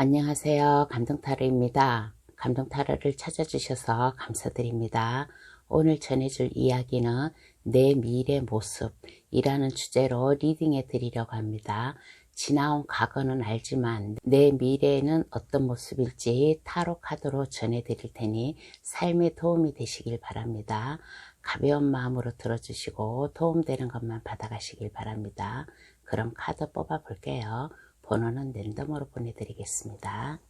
안녕하세요. 감동타로입니다. 감동타로를 찾아주셔서 감사드립니다. 오늘 전해줄 이야기는 내 미래 모습이라는 주제로 리딩해 드리려고 합니다. 지나온 과거는 알지만 내 미래는 어떤 모습일지 타로 카드로 전해 드릴 테니 삶에 도움이 되시길 바랍니다. 가벼운 마음으로 들어주시고 도움되는 것만 받아가시길 바랍니다. 그럼 카드 뽑아 볼게요. 번호는 랜덤으로 보내드리겠습니다.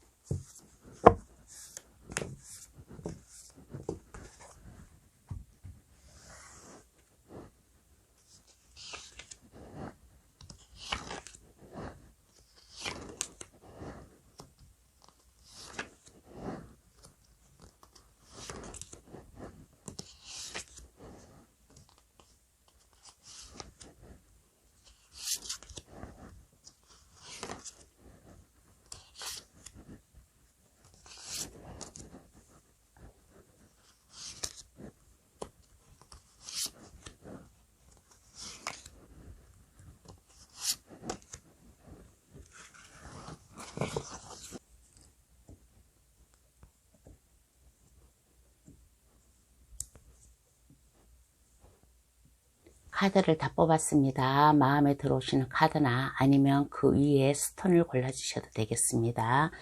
카드를 다 뽑았습니다. 마음에 들어오시는 카드나 아니면 그 위에 스톤을 골라주셔도 되겠습니다.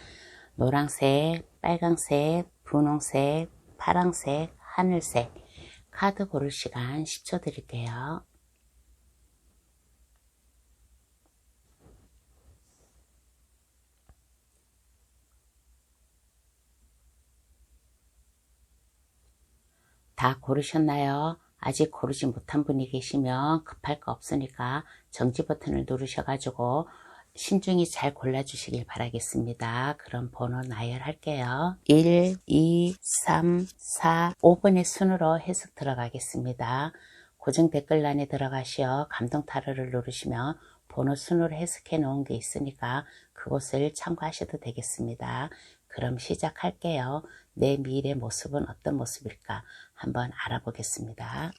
노란색, 빨강색, 분홍색, 파랑색, 하늘색 카드 고를 시간 10초 드릴게요. 다 고르셨나요? 아직 고르지 못한 분이 계시면 급할 거 없으니까 정지 버튼을 누르셔가지고 신중히 잘 골라주시길 바라겠습니다. 그럼 번호 나열할게요. 1, 2, 3, 4, 5번의 순으로 해석 들어가겠습니다. 고정 댓글란에 들어가시어 감동타로를 누르시면 번호 순으로 해석해 놓은 게 있으니까 그곳을 참고하셔도 되겠습니다. 그럼 시작할게요. 내 미래 모습은 어떤 모습일까 한번 알아보겠습니다.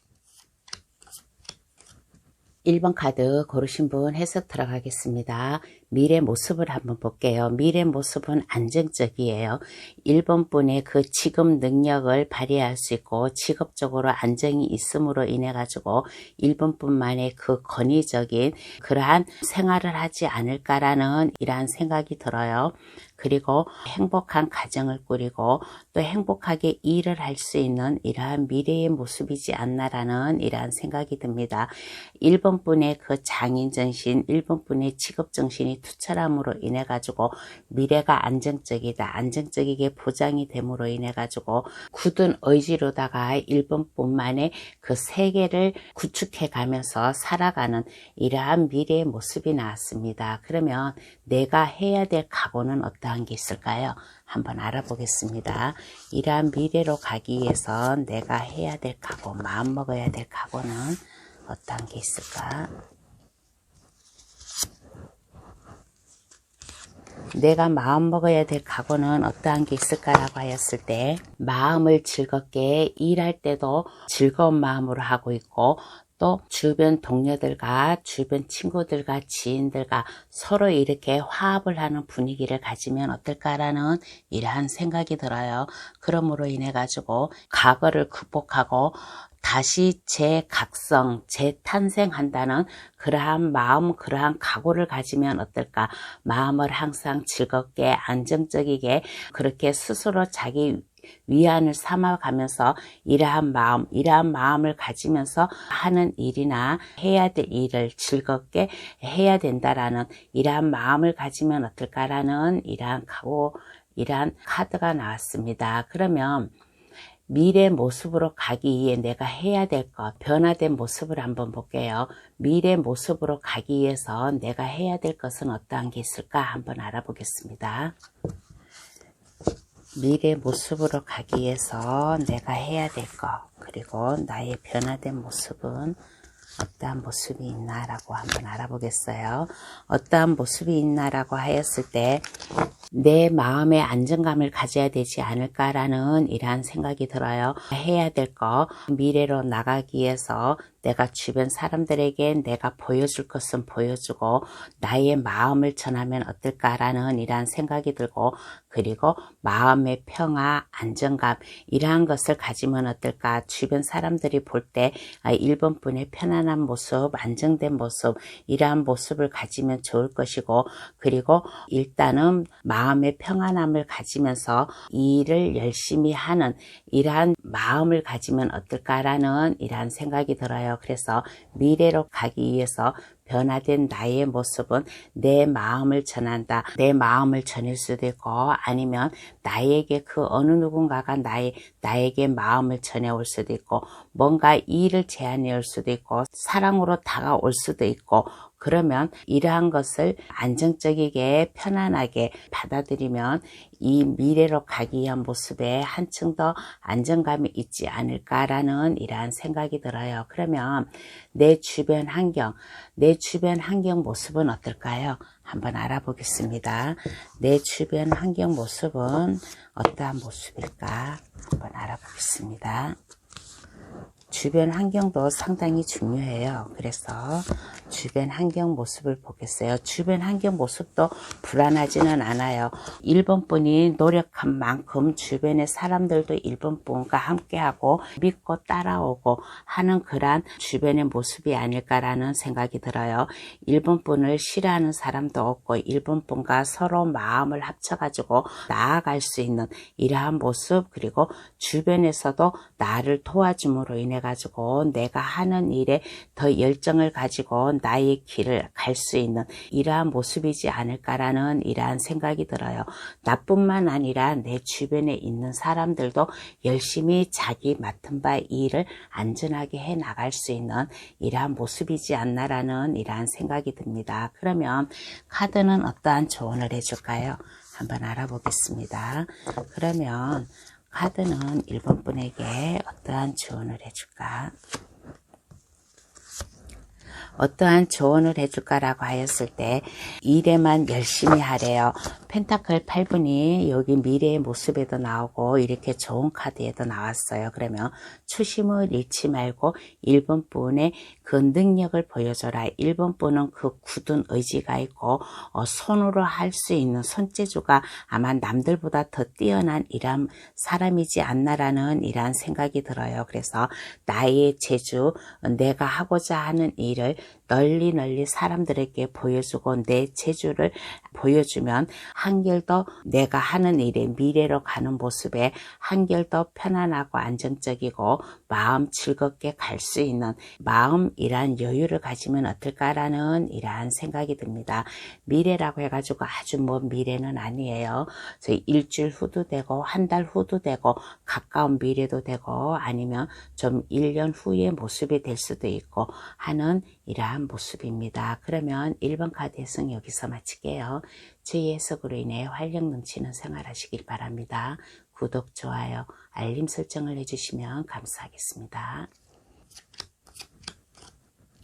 1번 카드 고르신 분 해석 들어가겠습니다. 미래 모습을 한번 볼게요. 미래 모습은 안정적이에요. 1번 분의 그 지금 능력을 발휘할 수 있고 직업적으로 안정이 있음으로 인해 가지고 1번 분만의 그 권위적인 그러한 생활을 하지 않을까라는 이러한 생각이 들어요. 그리고 행복한 가정을 꾸리고 또 행복하게 일을 할 수 있는 이러한 미래의 모습이지 않나라는 이러한 생각이 듭니다. 1번 분의 그 장인정신, 1번 분의 직업정신이 투철함으로 인해 가지고 미래가 안정적이다. 안정적이게 보장이 됨으로 인해 가지고 굳은 의지로다가 1번 분만의 그 세계를 구축해 가면서 살아가는 이러한 미래의 모습이 나왔습니다. 그러면 내가 해야 될 각오는 어떠한 게 있을까요? 한번 알아보겠습니다. 이러한 미래로 가기 위해서 내가 해야 될 각오, 마음먹어야 될 각오는 어떠한 게 있을까? 내가 마음먹어야 될 각오는 어떠한 게 있을까라고 하였을 때 마음을 즐겁게 일할 때도 즐거운 마음으로 하고 있고 또 주변 동료들과 주변 친구들과 지인들과 서로 이렇게 화합을 하는 분위기를 가지면 어떨까라는 이러한 생각이 들어요. 그러므로 인해 가지고 과거를 극복하고 다시 재각성, 재탄생한다는 그러한 마음, 그러한 각오를 가지면 어떨까? 마음을 항상 즐겁게 안정적이게 그렇게 스스로 자기 위안을 삼아가면서 이러한 마음을 가지면서 하는 일이나 해야 될 일을 즐겁게 해야 된다라는 이러한 마음을 가지면 어떨까라는 이러한 각오, 이러한 카드가 나왔습니다. 그러면 미래 모습으로 가기 위해 내가 해야 될 것, 변화된 모습을 한번 볼게요. 미래 모습으로 가기 위해서 내가 해야 될 것은 어떠한 게 있을까 한번 알아보겠습니다. 미래 모습으로 가기 위해서 내가 해야 될 것, 그리고 나의 변화된 모습은 어떠한 모습이 있나라고 한번 알아보겠어요. 어떠한 모습이 있나라고 하였을 때 내 마음의 안정감을 가져야 되지 않을까라는 이러한 생각이 들어요. 해야 될 것, 미래로 나가기 위해서 내가 주변 사람들에게 내가 보여줄 것은 보여주고 나의 마음을 전하면 어떨까라는 이러한 생각이 들고, 그리고 마음의 평화, 안정감 이러한 것을 가지면 어떨까. 주변 사람들이 볼 때 1번 분의 편안한 모습, 안정된 모습, 이러한 모습을 가지면 좋을 것이고, 그리고 일단은 마음의 평안함을 가지면서 일을 열심히 하는 이러한 마음을 가지면 어떨까라는 이러한 생각이 들어요. 그래서 미래로 가기 위해서 변화된 나의 모습은 내 마음을 전한다. 내 마음을 전할 수도 있고, 아니면 나에게 그 어느 누군가가 나에게 마음을 전해올 수도 있고, 뭔가 일을 제안해 올 수도 있고, 사랑으로 다가올 수도 있고, 그러면 이러한 것을 안정적이게 편안하게 받아들이면 이 미래로 가기 위한 모습에 한층 더 안정감이 있지 않을까라는 이러한 생각이 들어요. 그러면 내 주변 환경 모습은 어떨까요? 한번 알아보겠습니다. 내 주변 환경 모습은 어떠한 모습일까? 한번 알아보겠습니다. 주변 환경도 상당히 중요해요. 그래서 주변 환경 모습을 보겠어요. 주변 환경 모습도 불안하지는 않아요. 1번 분이 노력한 만큼 주변의 사람들도 1번 분과 함께하고 믿고 따라오고 하는 그런 주변의 모습이 아닐까라는 생각이 들어요. 1번 분을 싫어하는 사람도 없고 1번 분과 서로 마음을 합쳐가지고 나아갈 수 있는 이러한 모습, 그리고 주변에서도 나를 도와줌으로 인해 가지고 내가 하는 일에 더 열정을 가지고 나의 길을 갈 수 있는 이러한 모습이지 않을까라는 이러한 생각이 들어요. 나뿐만 아니라 내 주변에 있는 사람들도 열심히 자기 맡은 바 일을 안전하게 해 나갈 수 있는 이러한 모습이지 않나라는 이러한 생각이 듭니다. 그러면 카드는 어떠한 조언을 해줄까요? 한번 알아보겠습니다. 그러면 카드는 1번 분에게 어떠한 조언을 해줄까? 어떠한 조언을 해줄까라고 하였을 때 일에만 열심히 하래요. 펜타클 8분이 여기 미래의 모습에도 나오고 이렇게 좋은 카드에도 나왔어요. 그러면 초심을 잃지 말고 1번 분의 그 능력을 보여줘라. 1번 분은 그 굳은 의지가 있고 손으로 할 수 있는 손재주가 아마 남들보다 더 뛰어난 이런 사람이지 않나라는 이러한 생각이 들어요. 그래서 나의 재주, 내가 하고자 하는 일을 널리 사람들에게 보여주고 내 재주를 보여주면 한결 더 내가 하는 일에 미래로 가는 모습에 한결 더 편안하고 안정적이고 마음 즐겁게 갈 수 있는 마음이란 여유를 가지면 어떨까라는 이러한 생각이 듭니다. 미래라고 해가지고 아주 먼 미래는 아니에요. 저희 일주일 후도 되고 한 달 후도 되고 가까운 미래도 되고 아니면 좀 1년 후의 모습이 될 수도 있고 하는 이러한 모습입니다. 그러면 1번 카드 해석 여기서 마칠게요. 주의 해석으로 인해 활력 넘치는 생활하시길 바랍니다. 구독, 좋아요, 알림 설정을 해주시면 감사하겠습니다.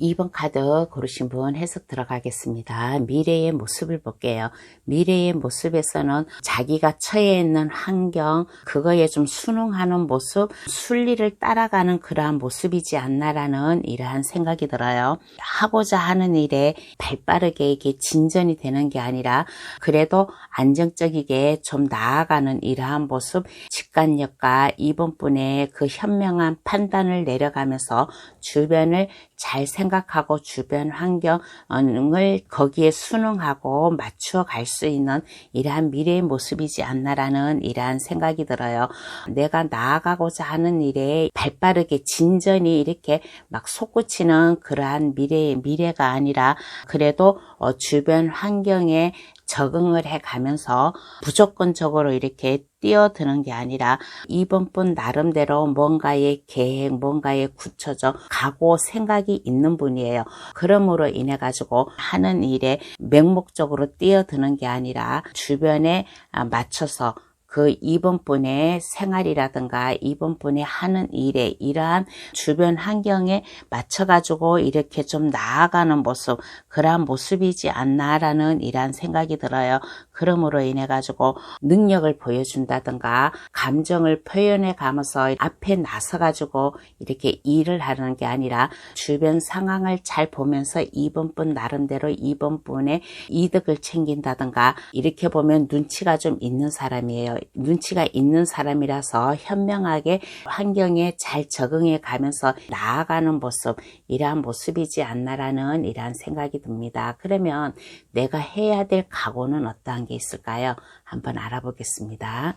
2번 카드 고르신 분 해석 들어가겠습니다. 미래의 모습을 볼게요. 미래의 모습에서는 자기가 처해 있는 환경, 그거에 좀 순응하는 모습, 순리를 따라가는 그러한 모습이지 않나라는 이러한 생각이 들어요. 하고자 하는 일에 발빠르게 이게 진전이 되는 게 아니라 그래도 안정적이게 좀 나아가는 이러한 모습, 직관력과 2번 분의 그 현명한 판단을 내려가면서 주변을 잘 생각하고 주변 환경을 거기에 순응하고 맞추어 갈 수 있는 이러한 미래의 모습이지 않나라는 이러한 생각이 들어요. 내가 나아가고자 하는 일에 발빠르게 진전이 이렇게 막 솟구치는 그러한 미래가 아니라 그래도 주변 환경에 적응을 해가면서 무조건적으로 이렇게 뛰어드는 게 아니라 2번 분 나름대로 뭔가의 계획, 뭔가의 굳혀져 각오, 생각이 있는 분이에요. 그러므로 인해 가지고 하는 일에 맹목적으로 뛰어드는 게 아니라 주변에 맞춰서 그 이번 분의 생활이라든가 이번 분이 하는 일에 이러한 주변 환경에 맞춰가지고 이렇게 좀 나아가는 모습, 그러한 모습이지 않나라는 이러한 생각이 들어요. 그러므로 인해 가지고 능력을 보여준다든가 감정을 표현해 가면서 앞에 나서 가지고 이렇게 일을 하는 게 아니라 주변 상황을 잘 보면서 이번 분 나름대로 이번 분의 이득을 챙긴다든가, 이렇게 보면 눈치가 좀 있는 사람이에요. 눈치가 있는 사람이라서 현명하게 환경에 잘 적응해 가면서 나아가는 모습, 이러한 모습이지 않나라는 이러한 생각이 듭니다. 그러면 내가 해야 될 각오는 어떠한 게 있을까요? 한번 알아보겠습니다.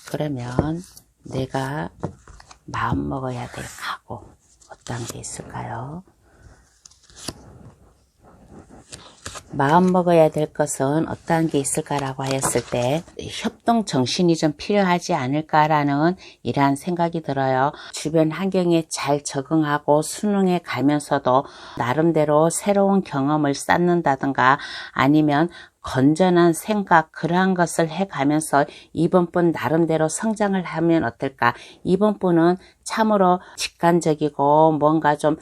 그러면 내가 마음 먹어야 될 각오, 어떠한 게 있을까요? 마음 먹어야 될 것은 어떠한 게 있을까라고 하였을 때 협동 정신이 좀 필요하지 않을까라는 이러한 생각이 들어요. 주변 환경에 잘 적응하고 순응해 가면서도 나름대로 새로운 경험을 쌓는다든가 아니면 건전한 생각, 그러한 것을 해가면서 이번 분 나름대로 성장을 하면 어떨까. 이번 분은 참으로 직관적이고 뭔가 좀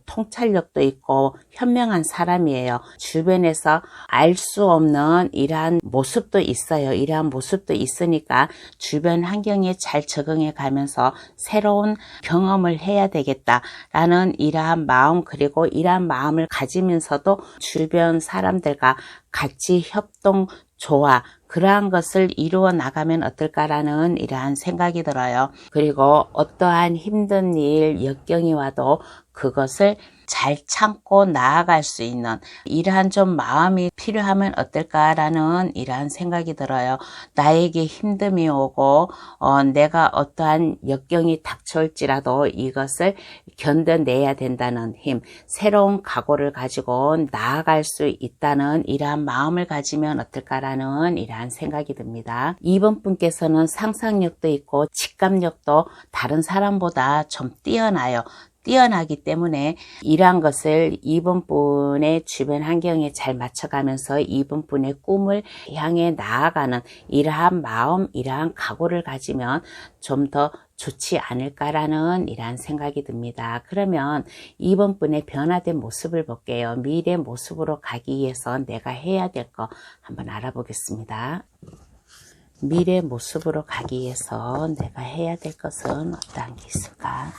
통찰력도 있고 현명한 사람이에요. 주변에서 알 수 없는 이러한 모습도 있어요. 이러한 모습도 있으니까 주변 환경에 잘 적응해 가면서 새로운 경험을 해야 되겠다라는 이러한 마음, 그리고 이러한 마음을 가지면서도 주변 사람들과 같이 협동, 조화, 그러한 것을 이루어 나가면 어떨까라는 이러한 생각이 들어요. 그리고 어떠한 힘든 일, 역경이 와도 그것을 잘 참고 나아갈 수 있는 이러한 좀 마음이 필요하면 어떨까라는 이러한 생각이 들어요. 나에게 힘듦이 오고 내가 어떠한 역경이 닥쳐올지라도 이것을 견뎌내야 된다는 힘, 새로운 각오를 가지고 나아갈 수 있다는 이러한 마음을 가지면 어떨까라는 이러한 생각이 듭니다. 이번 분께서는 상상력도 있고 직감력도 다른 사람보다 좀 뛰어나기 때문에 이러한 것을 이번 분의 주변 환경에 잘 맞춰가면서 이번 분의 꿈을 향해 나아가는 이러한 마음, 이러한 각오를 가지면 좀 더 좋지 않을까라는 이러한 생각이 듭니다. 그러면 이번 분의 변화된 모습을 볼게요. 미래 모습으로 가기 위해서 내가 해야 될 거 한번 알아보겠습니다. 미래 모습으로 가기 위해서 내가 해야 될 것은 어떠한 게 있을까?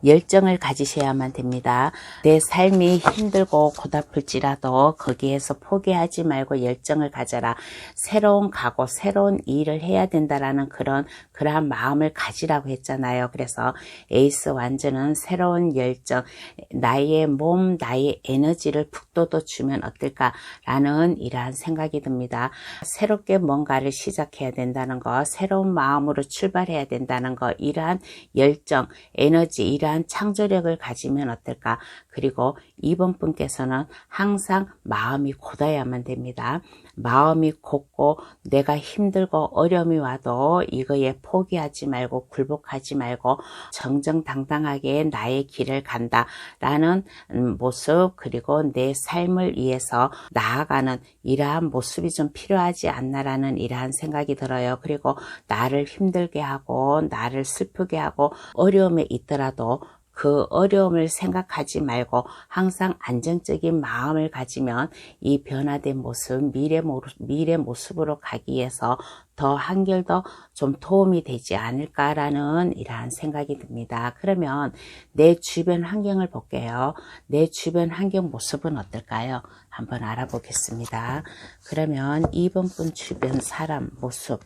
열정을 가지셔야만 됩니다. 내 삶이 힘들고 고달플지라도 거기에서 포기하지 말고 열정을 가져라. 새로운 각오, 새로운 일을 해야 된다라는 그러한 마음을 가지라고 했잖아요. 그래서 에이스 완전은 새로운 열정, 나의 몸, 나의 에너지를 북돋워 주면 어떨까라는 이러한 생각이 듭니다. 새롭게 뭔가를 시작해야 된다는 거, 새로운 마음으로 출발해야 된다는 거, 이러한 열정, 에너지, 이러한 창조력을 가지면 어떨까. 그리고 이번 분께서는 항상 마음이 곧아야만 됩니다. 마음이 곧고 내가 힘들고 어려움이 와도 이거에 포기하지 말고 굴복하지 말고 정정당당하게 나의 길을 간다라는 모습, 그리고 내 삶을 위해서 나아가는 이러한 모습이 좀 필요하지 않나라는 이러한 생각이 들어요. 그리고 나를 힘들게 하고 나를 슬프게 하고 어려움에 있더라도 그 어려움을 생각하지 말고 항상 안정적인 마음을 가지면 이 변화된 모습, 미래 모습으로 가기 위해서 더 한결 더 좀 도움이 되지 않을까라는 이러한 생각이 듭니다. 그러면 내 주변 환경을 볼게요. 내 주변 환경 모습은 어떨까요? 한번 알아보겠습니다. 그러면 이번 분 주변 사람 모습,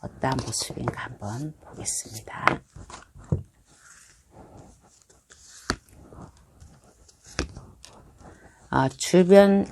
어떠한 모습인가 한번 보겠습니다.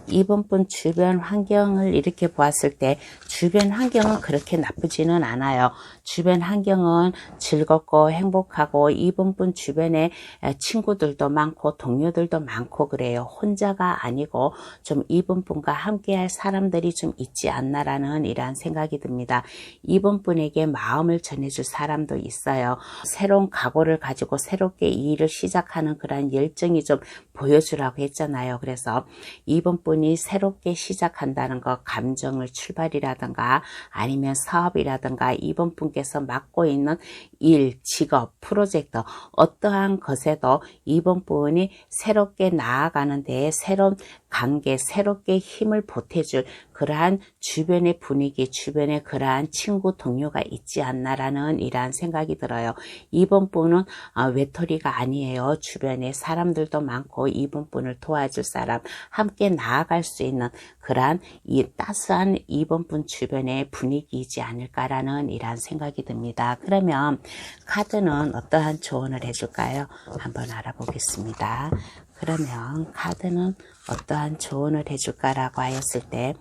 이번 분 주변 환경을 이렇게 보았을 때 주변 환경은 그렇게 나쁘지는 않아요. 주변 환경은 즐겁고 행복하고 이번 분 주변에 친구들도 많고 동료들도 많고 그래요. 혼자가 아니고 좀 이번 분과 함께할 사람들이 좀 있지 않나라는 이러한 생각이 듭니다. 이번 분에게 마음을 전해줄 사람도 있어요. 새로운 각오를 가지고 새롭게 이 일을 시작하는 그런 열정이 좀 보여주라고 했잖아요. 그래서 분께서 이번 분이 새롭게 시작한다는 것, 감정을 출발이라든가 아니면 사업이라든가 이번 분께서 맡고 있는 일, 직업, 프로젝트 어떠한 것에도 이번 분이 새롭게 나아가는 데에 새로운 관계, 새롭게 힘을 보태줄 그러한 주변의 분위기, 주변에 그러한 친구, 동료가 있지 않나라는 이러한 생각이 들어요. 이번 분은 외톨이가 아니에요. 주변에 사람들도 많고 이번 분을 도와줄 사람, 함께 나아갈 수 있는 그러한 이 따스한 이번 분 주변의 분위기이지 않을까라는 이러한 생각이 듭니다. 그러면 카드는 어떠한 조언을 해줄까요? 한번 알아보겠습니다. 그러면 카드는 어떠한 조언을 해줄까라고 하였을 때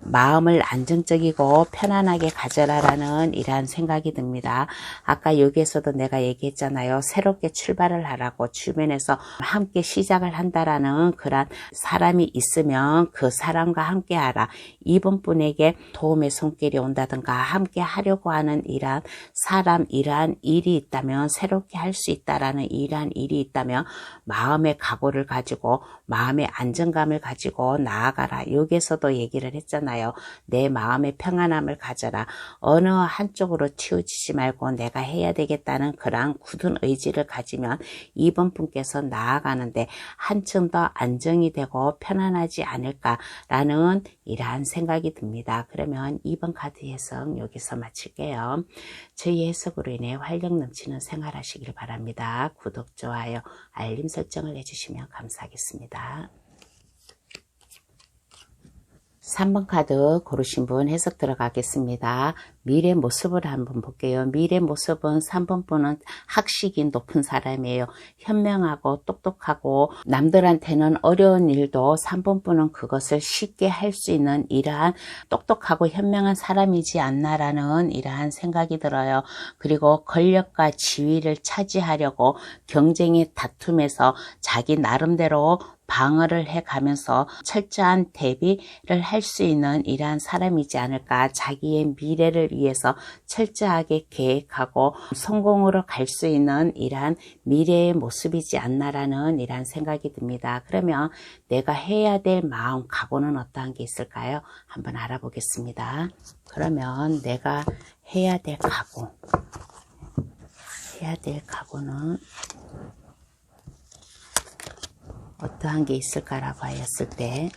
마음을 안정적이고 편안하게 가져라라는 이러한 생각이 듭니다. 아까 여기에서도 내가 얘기했잖아요. 새롭게 출발을 하라고 주변에서 함께 시작을 한다라는 그런 사람이 있으면 그 사람과 함께 하라. 이번 분에게 도움의 손길이 온다든가 함께 하려고 하는 이러한 사람, 이러한 일이 있다면 새롭게 할 수 있다라는 이러한 일이 있다면 마음의 각오를 가지고 마음의 안정감을 가지고 나아가라. 여기에서도 얘기를 했잖아요. 내 마음의 평안함을 가져라. 어느 한쪽으로 치우치지 말고 내가 해야 되겠다는 그러한 굳은 의지를 가지면 이번 분께서 나아가는데 한층 더 안정이 되고 편안하지 않을까라는 이러한 생각이 듭니다. 그러면 2번 카드 해석 여기서 마칠게요. 저희 해석으로 인해 활력 넘치는 생활하시길 바랍니다. 구독, 좋아요, 알림 설정을 해주시면 감사하겠습니다. 3번 카드 고르신 분 해석 들어가겠습니다. 미래 모습을 한번 볼게요. 미래 모습은 3번 분은 학식이 높은 사람이에요. 현명하고 똑똑하고 남들한테는 어려운 일도 3번 분은 그것을 쉽게 할 수 있는 이러한 똑똑하고 현명한 사람이지 않나라는 이러한 생각이 들어요. 그리고 권력과 지위를 차지하려고 경쟁의 다툼에서 자기 나름대로 방어를 해가면서 철저한 대비를 할 수 있는 이러한 사람이지 않을까. 자기의 미래를 위해서 철저하게 계획하고 성공으로 갈 수 있는 이러한 미래의 모습이지 않나라는 이러한 생각이 듭니다. 그러면 내가 해야 될 마음, 각오는 어떠한 게 있을까요? 한번 알아보겠습니다. 그러면 내가 해야 될 각오는 어떠한 게 있을까라고 하였을 때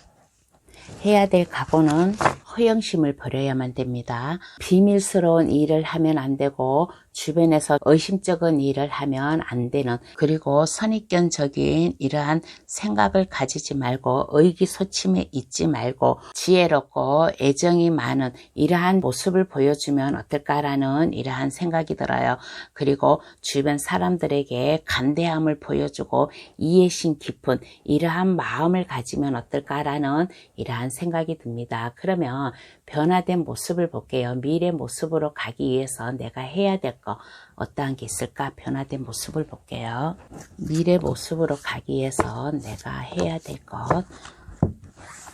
해야 될 각오는 허영심을 버려야만 됩니다. 비밀스러운 일을 하면 안 되고 주변에서 의심쩍은 일을 하면 안 되는, 그리고 선입견적인 이러한 생각을 가지지 말고 의기소침해 있지 말고 지혜롭고 애정이 많은 이러한 모습을 보여주면 어떨까라는 이러한 생각이 들어요. 그리고 주변 사람들에게 간대함을 보여주고 이해심 깊은 이러한 마음을 가지면 어떨까라는 이러한 생각이 듭니다. 그러면 변화된 모습을 볼게요. 미래 모습으로 가기 위해서 내가 해야 될 거 어떠한 게 있을까? 변화된 모습을 볼게요. 미래 모습으로 가기 위해서 내가 해야 될 것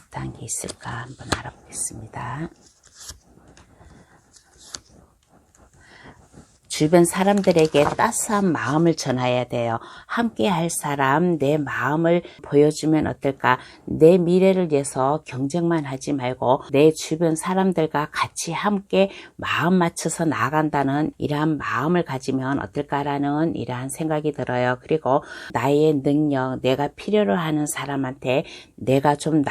어떠한 게 있을까? 한번 알아보겠습니다. 주변 사람들에게 따스한 마음을 전해야 돼요. 함께 할 사람, 내 마음을 보여주면 어떨까? 내 미래를 위해서 경쟁만 하지 말고 내 주변 사람들과 같이 함께 마음 맞춰서 나아간다는 이러한 마음을 가지면 어떨까라는 이러한 생각이 들어요. 그리고 나의 능력, 내가 필요로 하는 사람한테 내가 좀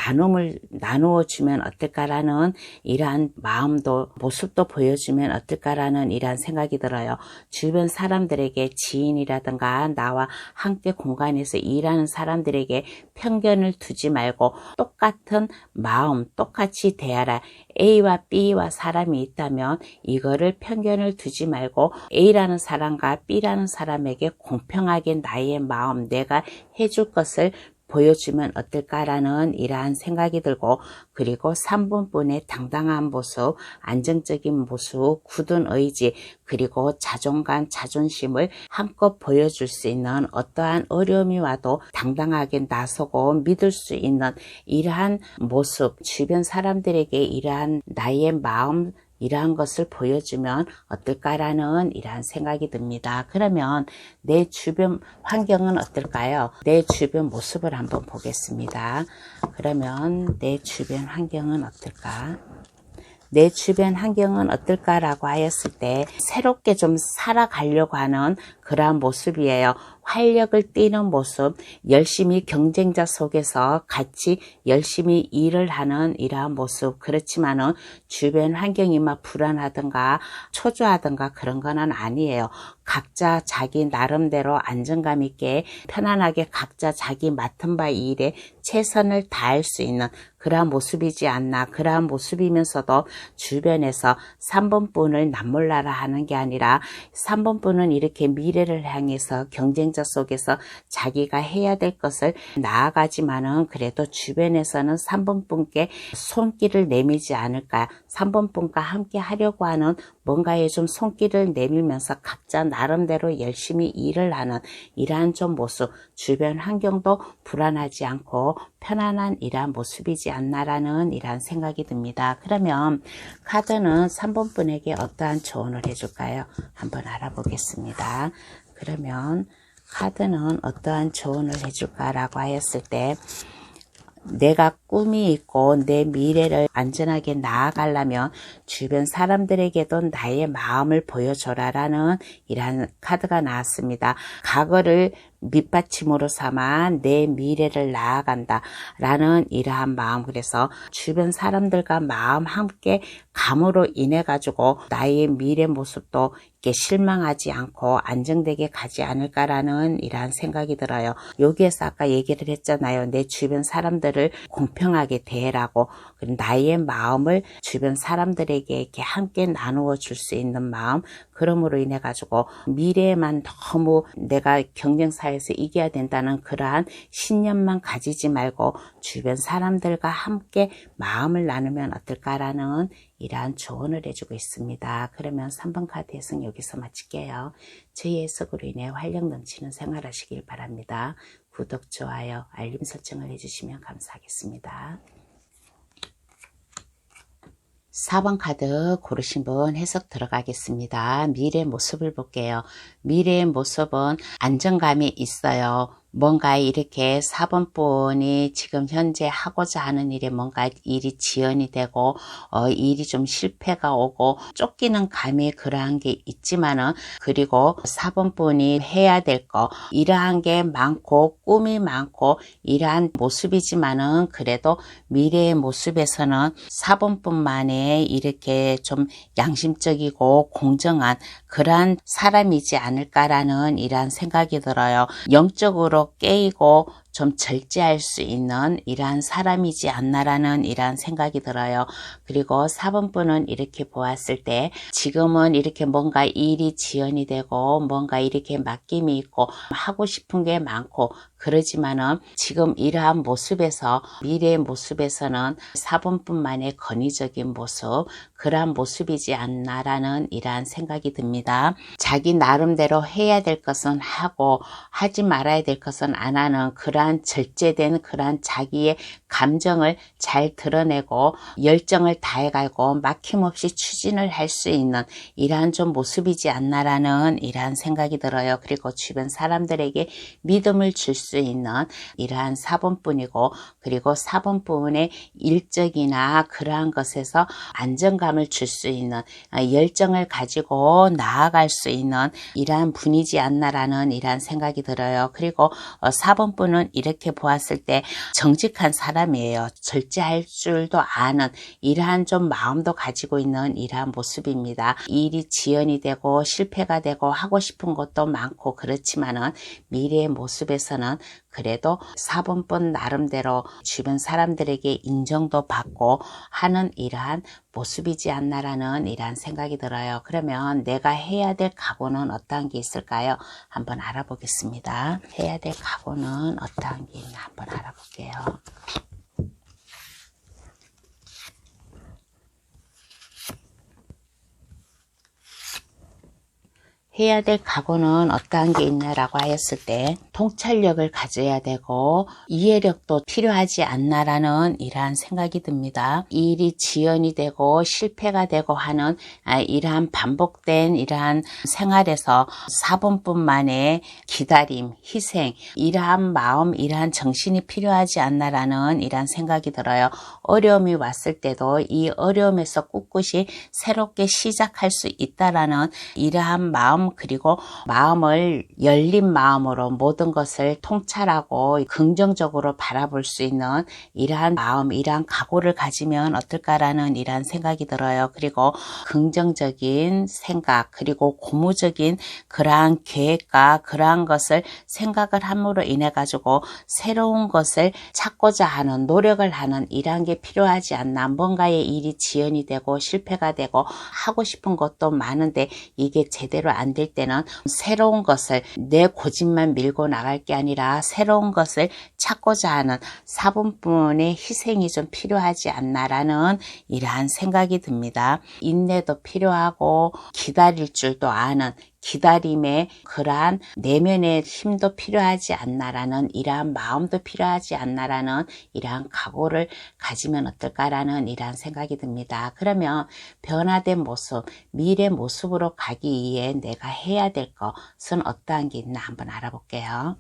나누어 주면 어떨까라는 이러한 마음도, 모습도 보여주면 어떨까라는 이러한 생각이 들어요. 주변 사람들에게, 지인이라든가 나와 함께 공간에서 일하는 사람들에게 편견을 두지 말고 똑같은 마음, 똑같이 대하라. A와 B와 사람이 있다면 이거를 편견을 두지 말고 A라는 사람과 B라는 사람에게 공평하게 나의 마음, 내가 해줄 것을 보여주면 어떨까라는 이러한 생각이 들고, 그리고 3번 분의 당당한 모습, 안정적인 모습, 굳은 의지, 그리고 자존감, 자존심을 한껏 보여줄 수 있는, 어떠한 어려움이 와도 당당하게 나서고 믿을 수 있는 이러한 모습, 주변 사람들에게 이러한 나의 마음, 이러한 것을 보여주면 어떨까라는 이러한 생각이 듭니다. 그러면 내 주변 환경은 어떨까요? 내 주변 모습을 한번 보겠습니다. 그러면 내 주변 환경은 어떨까? 내 주변 환경은 어떨까라고 하였을 때 새롭게 좀 살아가려고 하는 그러한 모습이에요. 활력을 띠는 모습, 열심히 경쟁자 속에서 같이 열심히 일을 하는 이러한 모습. 그렇지만은 주변 환경이 막 불안하든가 초조하든가 그런 거는 아니에요. 각자 자기 나름대로 안정감 있게 편안하게 각자 자기 맡은 바 일에 최선을 다할 수 있는 그러한 모습이지 않나. 그러한 모습이면서도 주변에서 3번분을 남몰라라 하는 게 아니라 3번분은 이렇게 미래를 향해서 경쟁자 속에서 자기가 해야 될 것을 나아가지만은 그래도 주변에서는 3번분께 손길을 내밀지 않을까. 3번분과 함께 하려고 하는 뭔가에 좀 손길을 내밀면서 각자 나름대로 열심히 일을 하는 이러한 좀 모습, 주변 환경도 불안하지 않고 편안한 이러한 모습이지 않나라는 이러한 생각이 듭니다. 그러면 카드는 3번 분에게 어떠한 조언을 해줄까요? 한번 알아보겠습니다. 그러면 카드는 어떠한 조언을 해줄까라고 하였을 때 내가 꿈이 있고 내 미래를 안전하게 나아가려면 주변 사람들에게도 나의 마음을 보여줘라라는 이러한 카드가 나왔습니다. 과거를 밑받침으로 삼아 내 미래를 나아간다 라는 이러한 마음. 그래서 주변 사람들과 마음 함께 감으로 인해 가지고 나의 미래 모습도 이렇게 실망하지 않고 안정되게 가지 않을까라는 이러한 생각이 들어요. 여기에서 아까 얘기를 했잖아요. 내 주변 사람들을 공평하게 대해라고. 나의 마음을 주변 사람들에게 이렇게 함께 나누어 줄 수 있는 마음. 그럼으로 인해 가지고 미래에만 너무 내가 경쟁사에서 이겨야 된다는 그러한 신념만 가지지 말고 주변 사람들과 함께 마음을 나누면 어떨까라는 이러한 조언을 해주고 있습니다. 그러면 3번 카드 해석 여기서 마칠게요. 저희 해석으로 인해 활력 넘치는 생활하시길 바랍니다. 구독, 좋아요, 알림 설정을 해주시면 감사하겠습니다. 4번 카드 고르신 분 해석 들어가겠습니다. 미래의 모습을 볼게요. 미래의 모습은 안정감이 있어요. 뭔가 이렇게 4번 분이 지금 현재 하고자 하는 일에 뭔가 일이 지연이 되고 일이 좀 실패가 오고 쫓기는 감이 그러한 게 있지만은 그리고 4번 분이 해야 될 거 이러한 게 많고 꿈이 많고 이러한 모습이지만은 그래도 미래의 모습에서는 4번 분만의 이렇게 좀 양심적이고 공정한 그러한 사람이지 않을까라는 이러한 생각이 들어요. 영적으로 깨이고 좀 절제할 수 있는 이러한 사람이지 않나라는 이러한 생각이 들어요. 그리고 4번 분은 이렇게 보았을 때 지금은 이렇게 뭔가 일이 지연이 되고 뭔가 이렇게 맡김이 있고 하고 싶은 게 많고 그러지만은 지금 이러한 모습에서 미래의 모습에서는 4번 분만의 권위적인 모습 그러한 모습이지 않나라는 이러한 생각이 듭니다. 자기 나름대로 해야 될 것은 하고 하지 말아야 될 것은 안 하는 그러한 절제된 그러한 자기의 감정을 잘 드러내고 열정을 다해가고 막힘없이 추진을 할 수 있는 이러한 좀 모습이지 않나라는 이러한 생각이 들어요. 그리고 주변 사람들에게 믿음을 줄 수 있는 이러한 4번뿐이고 그리고 4번뿐의 일적이나 그러한 것에서 안정감을 줄 수 있는 열정을 가지고 나아갈 수 있는 이러한 분이지 않나라는 이러한 생각이 들어요. 그리고 4번뿐은 이렇게 보았을 때 정직한 사람이에요. 절제할 줄도 아는 이러한 좀 마음도 가지고 있는 이러한 모습입니다. 일이 지연이 되고 실패가 되고 하고 싶은 것도 많고 그렇지만은 미래의 모습에서는 그래도 4번뿐 나름대로 주변 사람들에게 인정도 받고 하는 이러한 모습이지 않나라는 이러한 생각이 들어요. 그러면 내가 해야 될 각오는 어떠한 게 있을까요? 한번 알아보겠습니다. 해야 될 각오는 어떠한 게 있나 한번 알아볼게요. 해야 될 각오는 어떠한 게 있냐라고 하였을 때 통찰력을 가져야 되고 이해력도 필요하지 않나라는 이러한 생각이 듭니다. 일이 지연이 되고 실패가 되고 하는 이러한 반복된 이러한 생활에서 4분뿐만의 기다림, 희생, 이러한 마음, 이러한 정신이 필요하지 않나라는 이러한 생각이 들어요. 어려움이 왔을 때도 이 어려움에서 꿋꿋이 새롭게 시작할 수 있다라는 이러한 마음, 그리고 마음을 열린 마음으로 모든 것을 통찰하고 긍정적으로 바라볼 수 있는 이러한 마음, 이러한 각오를 가지면 어떨까라는 이러한 생각이 들어요. 그리고 긍정적인 생각, 그리고 고무적인 그러한 계획과 그러한 것을 생각을 함으로 인해 가지고 새로운 것을 찾고자 하는 노력을 하는 이러한 게 필요하지 않나. 뭔가의 일이 지연이 되고 실패가 되고 하고 싶은 것도 많은데 이게 제대로 안 될 때는 새로운 것을 내 고집만 밀고 나갈 게 아니라 새로운 것을 찾고자 하는 4분뿐의 희생이 좀 필요하지 않나라는 이러한 생각이 듭니다. 인내도 필요하고 기다릴 줄도 아는 기다림의 그러한 내면의 힘도 필요하지 않나라는 이러한 마음도 필요하지 않나라는 이러한 각오를 가지면 어떨까라는 이러한 생각이 듭니다. 그러면 변화된 모습, 미래 모습으로 가기 위해 내가 해야 될 것은 어떠한 게 있나 한번 알아볼게요.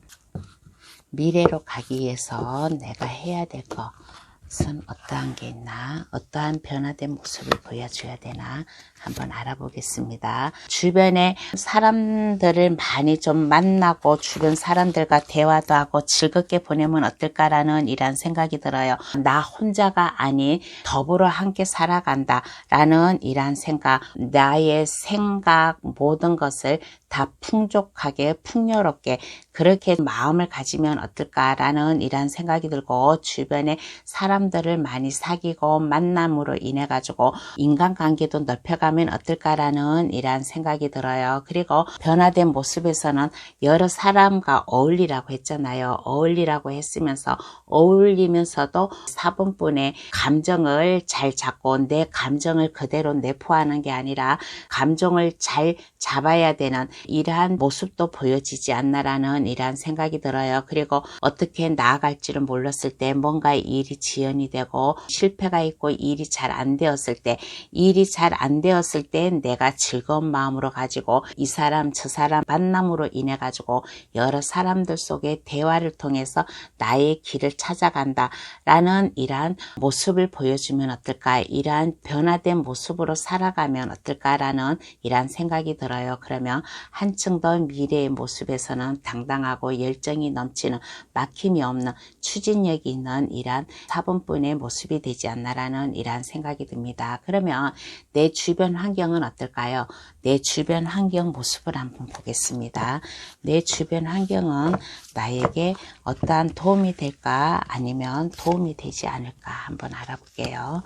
미래로 가기 위해서 내가 해야 될 것은 어떠한 게 있나, 어떠한 변화된 모습을 보여줘야 되나 한번 알아보겠습니다. 주변에 사람들을 많이 좀 만나고 주변 사람들과 대화도 하고 즐겁게 보내면 어떨까라는 이런 생각이 들어요. 나 혼자가 아닌 더불어 함께 살아간다 라는 이런 생각, 나의 생각 모든 것을 다 풍족하게 풍요롭게 그렇게 마음을 가지면 어떨까라는 이런 생각이 들고 주변에 사람들을 많이 사귀고 만남으로 인해 가지고 인간관계도 넓혀가면 어떨까라는 이런 생각이 들어요. 그리고 변화된 모습에서는 여러 사람과 어울리라고 했잖아요. 어울리라고 했으면서 어울리면서도 4분뿐의 감정을 잘 잡고 내 감정을 그대로 내포하는 게 아니라 감정을 잘 잡아야 되는 이러한 모습도 보여지지 않나라는 이러한 생각이 들어요. 그리고 어떻게 나아갈지를 몰랐을 때 뭔가 일이 지연이 되고 실패가 있고 일이 잘 안 되었을 때 일이 잘 안 되었을 때 내가 즐거운 마음으로 가지고 이 사람 저 사람 만남으로 인해 가지고 여러 사람들 속에 대화를 통해서 나의 길을 찾아간다 라는 이러한 모습을 보여주면 어떨까, 이러한 변화된 모습으로 살아가면 어떨까라는 이러한 생각이 들어요. 그러면 한층 더 미래의 모습에서는 당당하고 열정이 넘치는 막힘이 없는 추진력이 있는 이러한 4분뿐의 모습이 되지 않나라는 이러한 생각이 듭니다. 그러면 내 주변 환경은 어떨까요? 내 주변 환경 모습을 한번 보겠습니다. 내 주변 환경은 나에게 어떠한 도움이 될까 아니면 도움이 되지 않을까 한번 알아볼게요.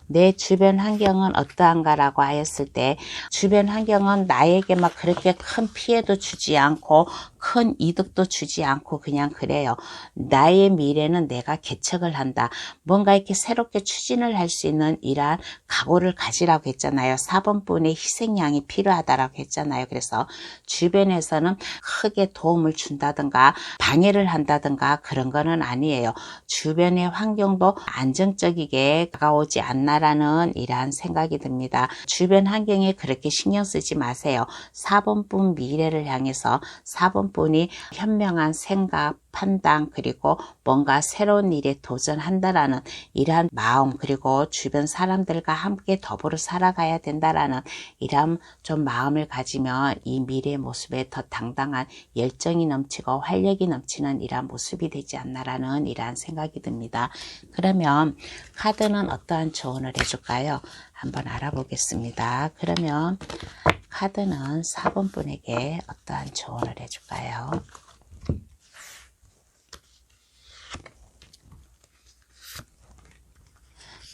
내 주변 환경은 어떠한가라고 하였을 때 주변 환경은 나에게 막 그렇게 큰 피해도 주지 않고 큰 이득도 주지 않고 그냥 그래요. 나의 미래는 내가 개척을 한다. 뭔가 이렇게 새롭게 추진을 할 수 있는 이러한 각오를 가지라고 했잖아요. 4분뿐의 희생양이 필요하다라고 했잖아요. 그래서 주변에서는 크게 도움을 준다든가 방해를 한다든가 그런 거는 아니에요. 주변의 환경도 안정적이게 다가오지 않나라는 이러한 생각이 듭니다. 주변 환경에 그렇게 신경 쓰지 마세요. 4분뿐 미래를 향해서 4분뿐이 현명한 생각, 판단, 그리고 뭔가 새로운 일에 도전한다라는 이러한 마음, 그리고 주변 사람들과 함께 더불어 살아가야 된다라는 이러한 좀 마음을 가지면 이 미래의 모습에 더 당당한 열정이 넘치고 활력이 넘치는 이러한 모습이 되지 않나라는 이러한 생각이 듭니다. 그러면 카드는 어떠한 조언을 해줄까요? 한번 알아보겠습니다. 그러면 카드는 4분분에게 어떠한 조언을 해줄까요?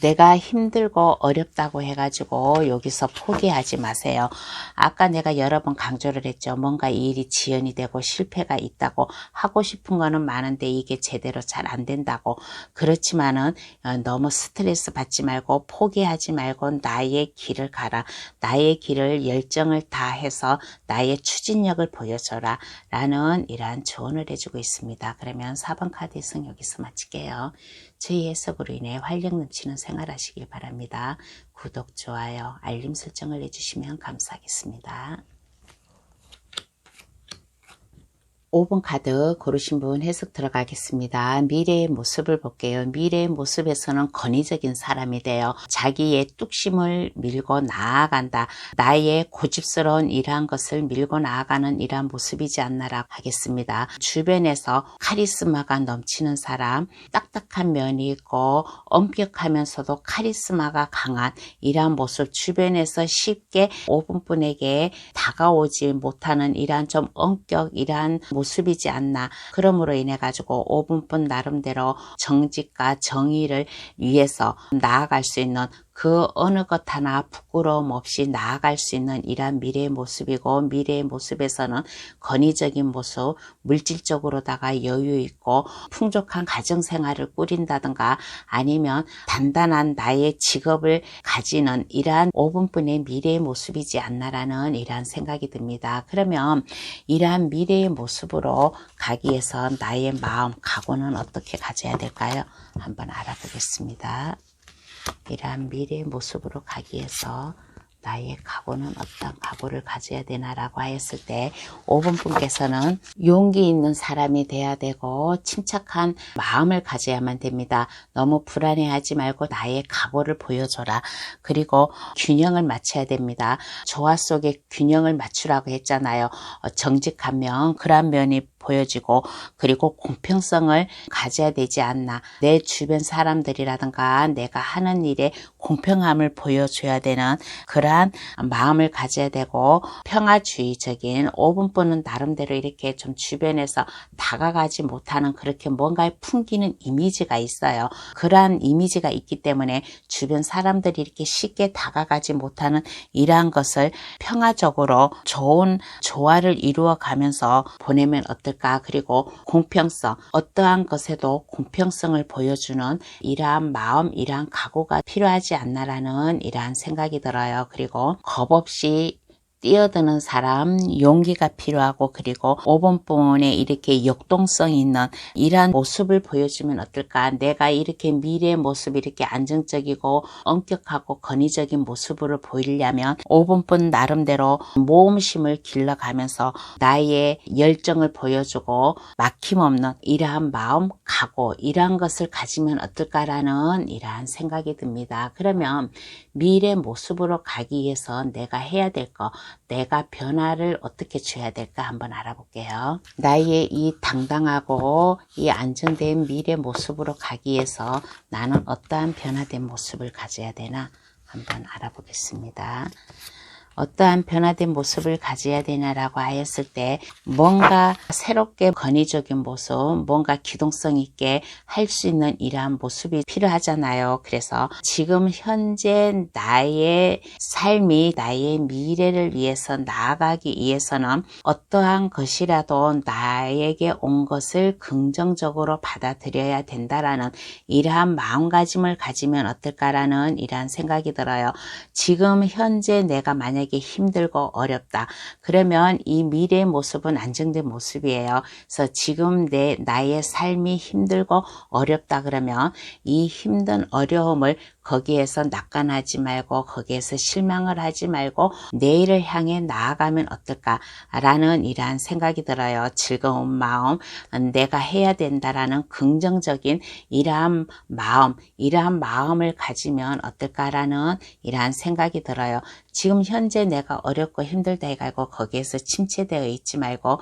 내가 힘들고 어렵다고 해가지고 여기서 포기하지 마세요. 아까 내가 여러 번 강조를 했죠. 뭔가 이 일이 지연이 되고 실패가 있다고, 하고 싶은 거는 많은데 이게 제대로 잘 안 된다고. 그렇지만은 너무 스트레스 받지 말고 포기하지 말고 나의 길을 가라. 나의 길을 열정을 다해서 나의 추진력을 보여줘라 라는 이러한 조언을 해주고 있습니다. 그러면 4번 카드 해석 여기서 마칠게요. 저희 해석으로 인해 활력 넘치는 생활하시길 바랍니다. 구독, 좋아요, 알림 설정을 해주시면 감사하겠습니다. 5번 카드 고르신 분 해석 들어가겠습니다. 미래의 모습을 볼게요. 미래의 모습에서는 권위적인 사람이 돼요. 자기의 뚝심을 밀고 나아간다. 나의 고집스러운 이러한 것을 밀고 나아가는 이러한 모습이지 않나라고 하겠습니다. 주변에서 카리스마가 넘치는 사람, 딱딱한 면이 있고 엄격하면서도 카리스마가 강한 이러한 모습, 주변에서 쉽게 5번 분에게 다가오지 못하는 이러한 좀 엄격, 이러한 모습이지 않나. 그러므로 인해 가지고 5분분 나름대로 정직과 정의를 위해서 나아갈 수 있는, 그 어느 것 하나 부끄러움 없이 나아갈 수 있는 이러한 미래의 모습이고, 미래의 모습에서는 권위적인 모습, 물질적으로다가 여유 있고 풍족한 가정생활을 꾸린다든가 아니면 단단한 나의 직업을 가지는 이러한 5분분의 미래의 모습이지 않나라는 이러한 생각이 듭니다. 그러면 이러한 미래의 모습으로 가기 위해서 나의 마음, 각오는 어떻게 가져야 될까요? 한번 알아보겠습니다. 이러한 미래의 모습으로 가기 위해서 나의 각오는 어떤 각오를 가져야 되나라고 하였을 때 5번 분께서는 용기 있는 사람이 돼야 되고 침착한 마음을 가져야만 됩니다. 너무 불안해하지 말고 나의 각오를 보여줘라. 그리고 균형을 맞춰야 됩니다. 조화 속에 균형을 맞추라고 했잖아요. 정직한 면, 그런 면이 보여지고, 그리고 공평성을 가져야 되지 않나. 내 주변 사람들이라든가 내가 하는 일에 공평함을 보여줘야 되는 그러한 마음을 가져야 되고, 평화주의적인 5분분은 나름대로 이렇게 좀 주변에서 다가가지 못하는, 그렇게 뭔가에 풍기는 이미지가 있어요. 그러한 이미지가 있기 때문에 주변 사람들이 이렇게 쉽게 다가가지 못하는 이러한 것을 평화적으로 좋은 조화를 이루어 가면서 보내면 어떨까. 그리고 공평성, 어떠한 것에도 공평성을 보여주는 이러한 마음, 이러한 각오가 필요하지 않나라는 이러한 생각이 들어요. 그리고 겁 없이 뛰어드는 사람, 용기가 필요하고, 그리고 5번 분에 이렇게 역동성 있는 이러한 모습을 보여주면 어떨까. 내가 이렇게 미래의 모습이 이렇게 안정적이고 엄격하고 권위적인 모습으로 보이려면 5번 분 나름대로 모험심을 길러가면서 나의 열정을 보여주고 막힘없는 이러한 마음, 각오, 이러한 것을 가지면 어떨까라는 이러한 생각이 듭니다. 그러면 미래 모습으로 가기 위해서 내가 해야 될 거, 내가 변화를 어떻게 줘야 될까 한번 알아볼게요. 나의 이 당당하고 이 안정된 미래 모습으로 가기 위해서 나는 어떠한 변화된 모습을 가져야 되나 한번 알아보겠습니다. 어떠한 변화된 모습을 가져야 되냐라고 하였을 때 뭔가 새롭게 권위적인 모습, 뭔가 기동성 있게 할 수 있는 이러한 모습이 필요하잖아요. 그래서 지금 현재 나의 삶이 나의 미래를 위해서 나아가기 위해서는 어떠한 것이라도 나에게 온 것을 긍정적으로 받아들여야 된다라는 이러한 마음가짐을 가지면 어떨까라는 이러한 생각이 들어요. 지금 현재 내가 만약에 힘들고 어렵다. 그러면 이 미래의 모습은 안정된 모습이에요. 그래서 지금 나의 삶이 힘들고 어렵다 그러면 이 힘든 어려움을 거기에서 낙관하지 말고, 거기에서 실망을 하지 말고 내일을 향해 나아가면 어떨까라는 이러한 생각이 들어요. 즐거운 마음, 내가 해야 된다라는 긍정적인 이러한 마음, 이러한 마음을 가지면 어떨까라는 이러한 생각이 들어요. 지금 현재 내가 어렵고 힘들다 해가지고 거기에서 침체되어 있지 말고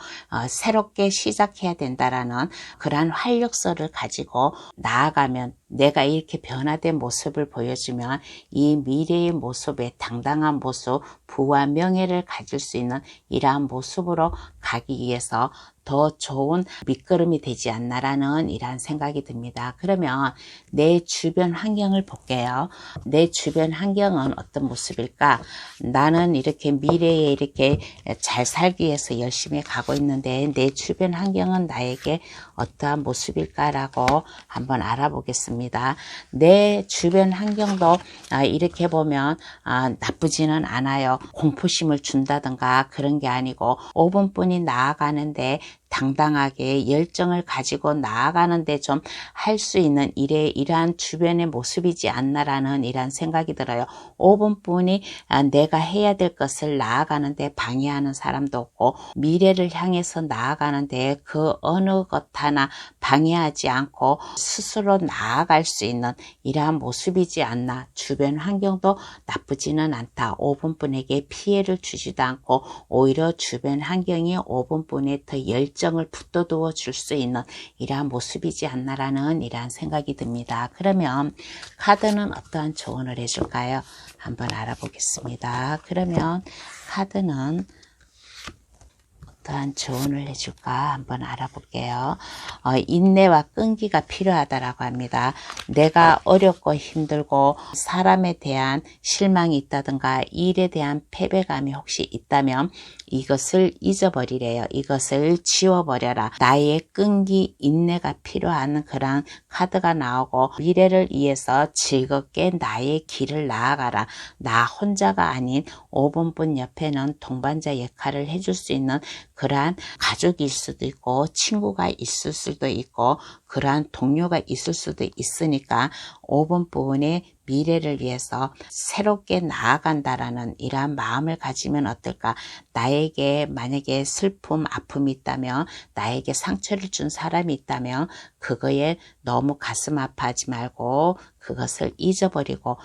새롭게 시작해야 된다라는 그러한 활력소를 가지고 나아가면, 내가 이렇게 변화된 모습을 보여주면 이 미래의 모습에 당당한 모습, 부와 명예를 가질 수 있는 이러한 모습으로 가기 위해서 더 좋은 밑거름이 되지 않나라는 이러한 생각이 듭니다. 그러면 내 주변 환경을 볼게요. 내 주변 환경은 어떤 모습일까? 나는 이렇게 미래에 이렇게 잘 살기 위해서 열심히 가고 있는데 내 주변 환경은 나에게 어떠한 모습일까라고 한번 알아보겠습니다. 내 주변 환경도 이렇게 보면 나쁘지는 않아요. 공포심을 준다든가 그런 게 아니고 5분뿐이 나아가는데 당당하게 열정을 가지고 나아가는데 좀 할 수 있는 이러한 주변의 모습이지 않나라는 이러한 생각이 들어요. 5분뿐이 내가 해야 될 것을 나아가는데 방해하는 사람도 없고 미래를 향해서 나아가는데 그 어느 것 하나 방해하지 않고 스스로 나아갈 수 있는 이러한 모습이지 않나. 주변 환경도 나쁘지는 않다. 5분뿐에게 피해를 주지도 않고 오히려 주변 환경이 5분뿐에 더 열정을 붙돋워 줄 수 있는 이러한 모습이지 않나라는 이러한 생각이 듭니다. 그러면 카드는 어떠한 조언을 해줄까요? 한번 알아보겠습니다. 그러면 카드는 어떠한 조언을 해줄까 한번 알아볼게요. 인내와 끈기가 필요하다라고 합니다. 내가 어렵고 힘들고 사람에 대한 실망이 있다든가 일에 대한 패배감이 혹시 있다면 이것을 잊어버리래요. 이것을 지워버려라. 나의 끈기, 인내가 필요한 그런 카드가 나오고 미래를 위해서 즐겁게 나의 길을 나아가라. 나 혼자가 아닌 5분뿐 옆에는 동반자 역할을 해줄 수 있는 그러한 가족일 수도 있고 친구가 있을 수도 있고 그러한 동료가 있을 수도 있으니까 5분뿐의 미래를 위해서 새롭게 나아간다라는 이러한 마음을 가지면 어떨까? 나에게 만약에 슬픔, 아픔이 있다면 나에게 상처를 준 사람이 있다면 그거에 너무 가슴 아파하지 말고 그것을 잊어버리고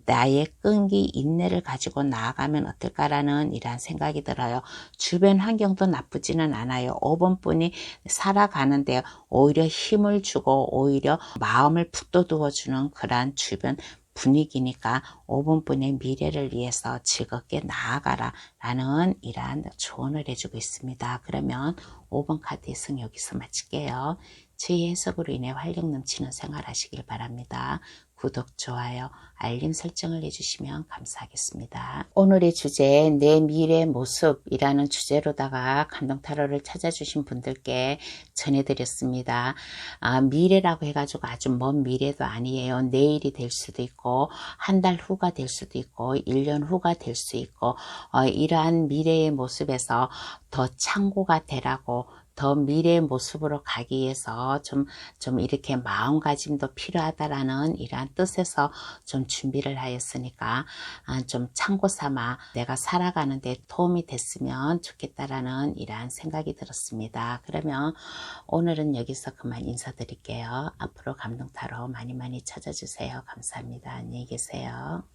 나의 끈기, 인내를 가지고 나아가면 어떨까라는 이러한 생각이 들어요. 주변 환경도 나쁘지는 않아요. 5분뿐이 살아가는데 오히려 힘을 주고 오히려 마음을 북돋워 주는 그러한 주변 분위기니까 5분뿐의 미래를 위해서 즐겁게 나아가라 라는 이러한 조언을 해주고 있습니다. 그러면 5번 카드 해석 여기서 마칠게요. 제 해석으로 인해 활력 넘치는 생활 하시길 바랍니다. 구독, 좋아요, 알림 설정을 해주시면 감사하겠습니다. 오늘의 주제 내 미래 모습이라는 주제로다가 감동타로를 찾아주신 분들께 전해드렸습니다. 미래라고 해가지고 아주 먼 미래도 아니에요. 내일이 될 수도 있고 한 달 후가 될 수도 있고 1년 후가 될 수 있고 이러한 미래의 모습에서 더 참고가 되라고 더 미래의 모습으로 가기 위해서 좀 이렇게 마음가짐도 필요하다라는 이러한 뜻에서 좀 준비를 하였으니까 좀 참고 삼아 내가 살아가는데 도움이 됐으면 좋겠다라는 이러한 생각이 들었습니다. 그러면 오늘은 여기서 그만 인사드릴게요. 앞으로 감동타로 많이 찾아주세요. 감사합니다. 안녕히 계세요.